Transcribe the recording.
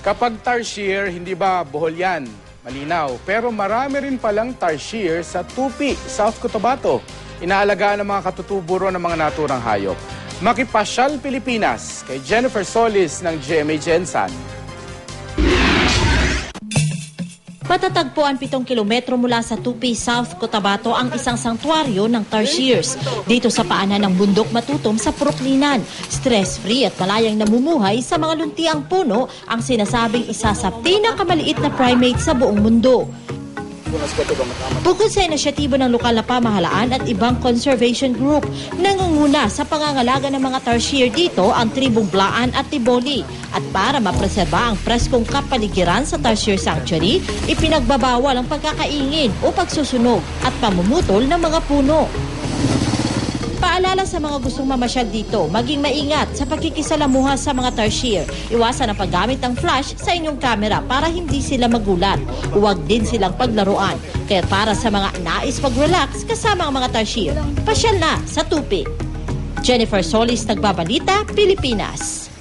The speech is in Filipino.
Kapag tarsier, hindi ba Bohol yan? Malinaw. Pero marami rin palang tarsier sa Tupi, South Cotabato. Inaalagaan ng mga katutuburo ng mga naturang hayop. Makipasyal Pilipinas kay Jennifer Solis ng GMA Gensan. Matatagpuan 7 kilometro mula sa Tupi, South Cotabato ang isang sanktuaryo ng tarsiers. Dito sa paanan ng bundok matutom sa Proklinan, stress-free at malayang namumuhay sa mga luntiang puno ang sinasabing isa sa pinakamaliit na primate sa buong mundo. Bukod sa inisyatibo ng lokal na pamahalaan at ibang conservation group, nangunguna sa pangangalaga ng mga tarsier dito ang tribong Blaan at Tiboli. At para mapreserba ang preskong kapaligiran sa tarsier sanctuary, ipinagbabawal ang pagkakaingin o pagsusunog at pamumutol ng mga puno. Paalala sa mga gustong mamasyal dito, maging maingat sa pagkikisalamuha sa mga tarsier. Iwasan ang paggamit ng flash sa inyong kamera para hindi sila magulat. Huwag din silang paglaruan. Kaya para sa mga nais mag-relax kasama ang mga tarsier, pasyal na sa Tupi. Jennifer Solis, Nagbabalita, Pilipinas.